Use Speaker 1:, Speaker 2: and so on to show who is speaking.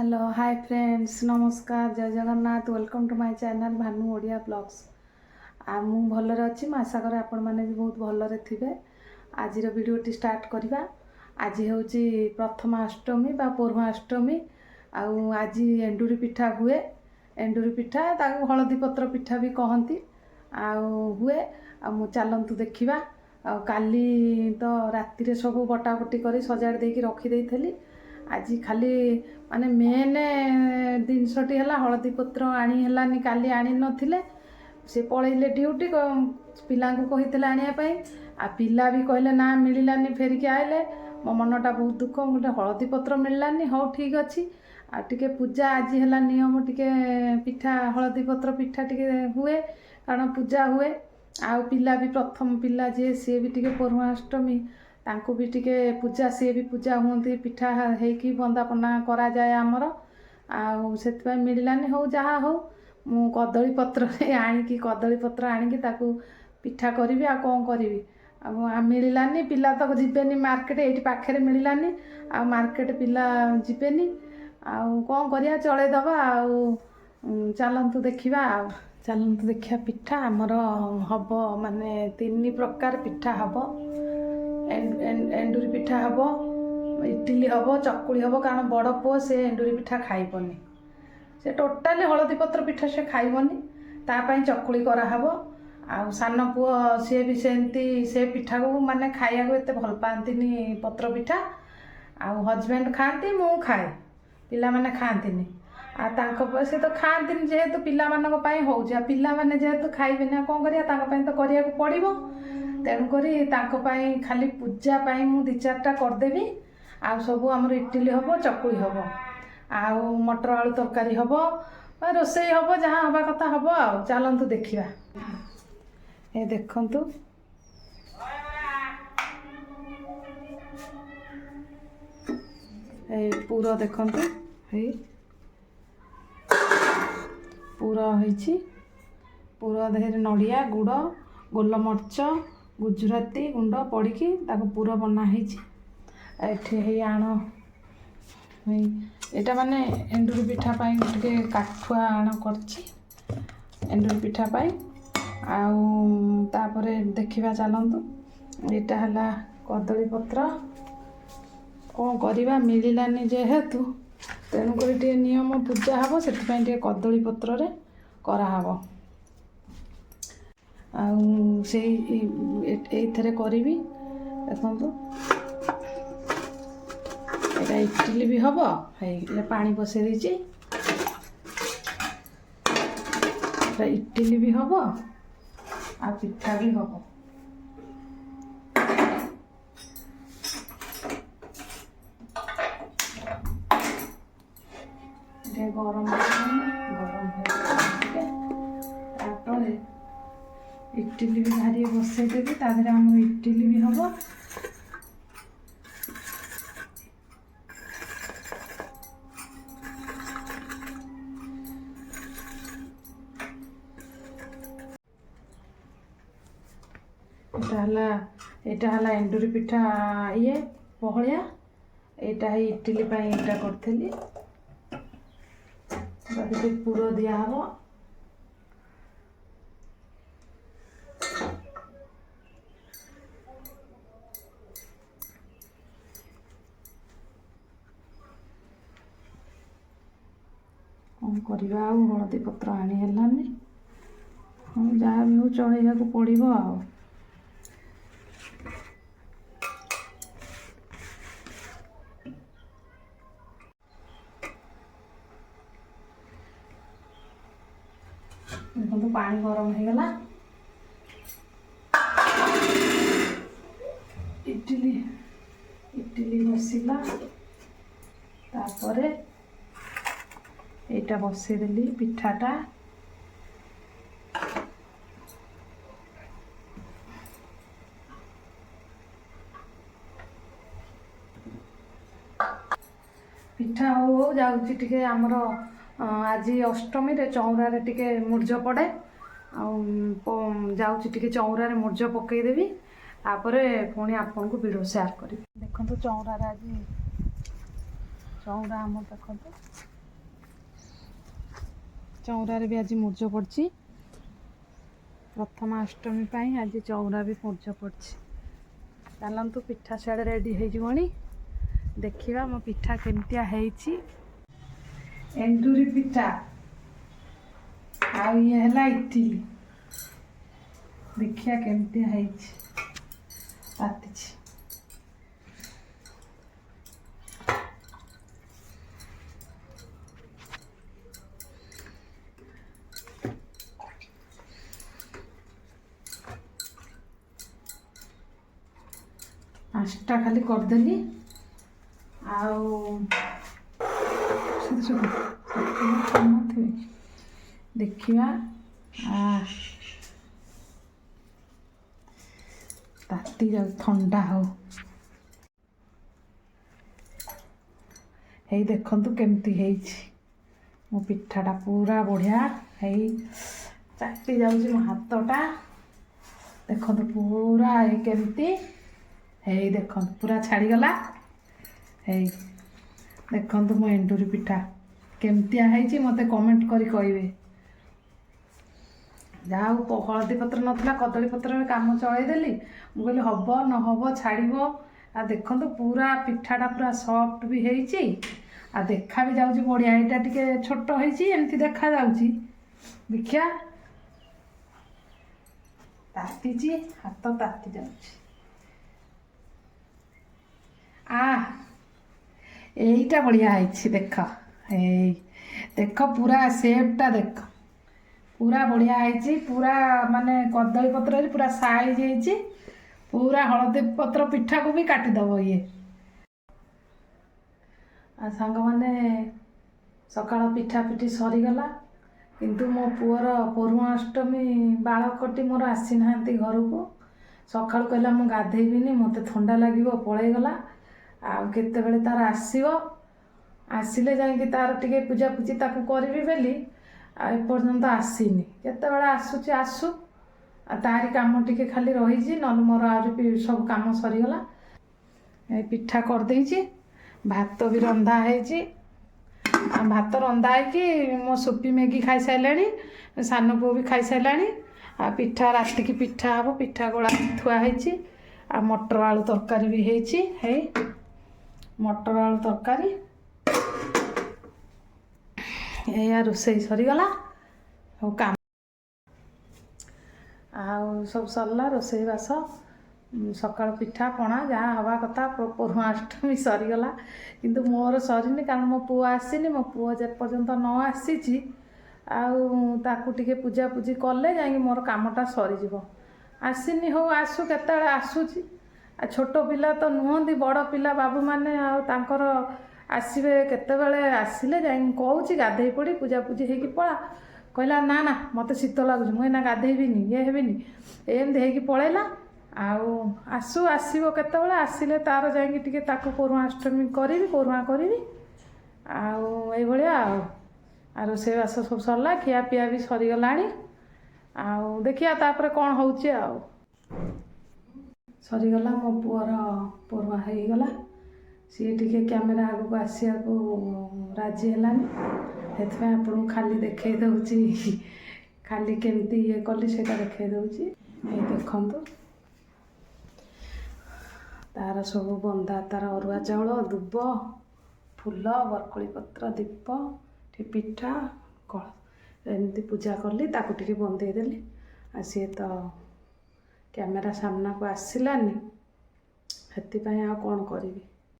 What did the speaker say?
Speaker 1: Hello hi friends नमस्कार जय Jagannath welcome to my channel Bhanu Odia blogs मु भलरे अच्छी मु आशा करे आपण माने भी बहुत भलरे थिबे। आजिर वीडियोटी स्टार्ट करवा। आज हूँ प्रथमाष्टमी बा पूर्वाष्टमी आज एंडुरी पिठा हुए। एंडुरी पिठा ताको हलदी पत्र पिठा भी कहती हुए। मु चलतु देखा काली तो राति सब बटाबटी कर सजाड़ देकी रखी देइथली। आज खाली माने मेन जिनसटी है हलदी पत्र आनी हेलानी काली आनी नथिले से पलैले ड्यूटी पिला कही आने आ पिला भी कहले ना मिलानी फेरिक आइले। मो मनटा बहुत दुख गोटे हलदी पत्र मिललानी। हो ठीक अच्छी टे पूजा आज है नियम टे पिठा हलदी पत्र पिठा टे हुए कारण पूजा हुए। आ पिला भी प्रथम पिला जी सी भी टे पूर्वाष्टमी तांको भी टिके पूजा सी भी पूजा हुंती पिठा हेकी बंदापना करा जाए आमर से मिललानी। हो जहा हो मु कदली पत्र आनिकी कदली पत्र आनिकी ताकू पिठा करी आ कौन करी मिललानी। पिला तो जीवेनी मार्केट ये पाखे मिललानी आ मार्केट पिला जीवेनी कौन करिया चलैदबा चलतु देखा चलतु देखा पिठा आमर हम माने 3 प्रकार पिठा हम। एंडुरी पिठा हम इडली हम चकुली हम कारण बड़ पुओ से एंडुरी पिठा खाइबनी से टोटाली हलदी पत्र पिठा से खाइबनी तापाई चकुली कराहब। आ सान पुओ सी भी सेमती से पिठा को माने खाया को एते भल पांतिनी पत्र पिठा आ हजबैंड खाती मु खाए पिला माने खांतिनी आ तांको से तो खांतिनी जेहेतु पिला मानक पई हो जा पिला माने जेहेतु खाइबेना कोन करिया तांको पई तो करिया को पड़िबो। तेणुकरी खाली पूजा पाई मु 2-4टा करदेवी आ सब आमर इडली हम चकुली हम आ मटर आलू तरकारी हम रोसई हम जहाँ हवा कथा हम आ चलतु देखा। ये देखंतु पूरा देखंतु पूरा होइछि। पूरा देहरे नड़िया गुड़ गोलमर्च गुजराती गुंड पड़ी पूरा बना है आण यहाँ माने एंडुरी पिठा पाई टे काठुआ आण कर एंडुरी पिठा पाई तापरे देखा चलतु। यहाँ है कदली पत्र कौन करवा मिलानी जेहेतु तेणुक नियम पूजा हम से कदली पत्र रे कराहब आईथरे करी देखु ये इडली भी हम पानी बसई दीजिए इडली भी हम आ पिठा भी हम। गरम इडली भी भारी बसई देवी तादेह आम इडली भी हम। यहाँ है एंडुरी पिठा ये पहलिया यहाँ है इडली यहाँ करी पूर दिहब कौन करवा हलदी पत्र आनी हेलानी जहाँ भी हो चलैया को पड़ो आ देखो पानी गरम हो गला इडली इडली बसला तापरे यहाँ बसईदेली पिठाटा पिठा हो जाऊँगी टिके आमर आज अष्टमी रे चौरा टिके मुर्ज पड़े जाऊँगी टिके चौरा मुर्ज पकईदेवी तापर पुणी आपन को वीडियो शेयर करी। देखो चौरा आज चौरा आम देखो चौरारे भी आज मुर्ज पड़ी प्रथमाष्टमी आज चौरा भी मुर्ज पड़ी चलतु पिठा सियाड़े रेडी होनी देखा मो पिठा केमतिया एंडुरी पिठा आ ये है इडली देखिया केमतिया ताती पाँचटा खाली करदेली देखा ताती जाऊ ठंडा हो देखु केमती मो पिठाटा पूरा बढ़िया चाटी जाऊँ मो हाथटा देखु पूरा केमती देख पूरा छाड़गला देखु मो एंडुरी पिठा केमतिया मत कमेंट करी कहे जहाँ हलदी पत्र नाला कदली पत्र में कम चलईदेली मुझे हम न हम छाड़ आ देखु पूरा पिठाटा पूरा सफ्ट भी होती आ देखा भी जाऊँ बढ़िया यहाँ टे छोट होमती देखा देखिया ताती हाथ ताती जाऊँ यहीटा बढ़िया है देख देख पूरा सेपटा देख पूरा बढ़िया है पूरा माने कदली पत्र पूरा साइज है पूरा हलदी पत्र पिठा को भी काटिदेव ये सांग मैंने सकाळ पिठा पिठी सरीगला किंतु मो पुअर पौर्णाष्टमी बालकटी मोर आसी ना घर को सकाळु कहला मु गाधेबीनी मत थंडा लगे पलैगला आते तार आसिले जाइए तार टे पूजा पूजी ताकू करी बेली एपर्यंत आसीनी केतबेले आसुची आसु तारी काम टिके खाली रही न मोर आ सब काम सरीगला पिठा करदे भात भी रंधा है भात रंधा है मो सुपी मैगी खाई सारे सान पु भी खाई सारे आ पिठा राति की पिठा हम पिठा गोला थुआई आ मटर आलू तरकारी भी है मटर आलू तरकारी या रोसई सरीगला सब काम सब सरला रोसई बास सकाळ पिठा पणा जहाँ हवा कथा पौर्णाष्टमी सरीगला किंतु मोर सरीनी कारण मो पुओ आसीनी मो पुओ जे पर्यंत न आसी ताकू टिके पूजा पूजी कले जाइए मोर कामटा सरीज आसीनी हो आसु केतबेले आसुची छोट पिला तो नुहंती बड़ पिला बाबू माने आंकर आसबे केतबेले आसिले जाइए कहूँ गाधे पड़ी पूजा पूजी होगी पड़ा कहला ना ना मत शीत लगुच मुझे गाधेबीनी ये हेबिनी एमती हो पलैला आसु आसब केतबेले आसिले तार जाइए ताकू पौर्णाष्टमी करी पौर्णा करी आया आ रोसईबास सब सरला खिया पिया भी सरीगला देखिया तापर कौन हो सरीगला मो पुअर पौर्णा होगला सी टे कैमेरा आगू आसिया राजी है से आपको खाली देखे दूची खाली केमती ये कली से देखे दूची देखु तार सब बंधा तार अरुआ चाउल दुब फूल बरकोली पत्र दीप पिठा कल एमती पूजा कली ताकू टिके बंदेदेली आ सी तो कैमेरा सामना को आसलानी से कौन करी।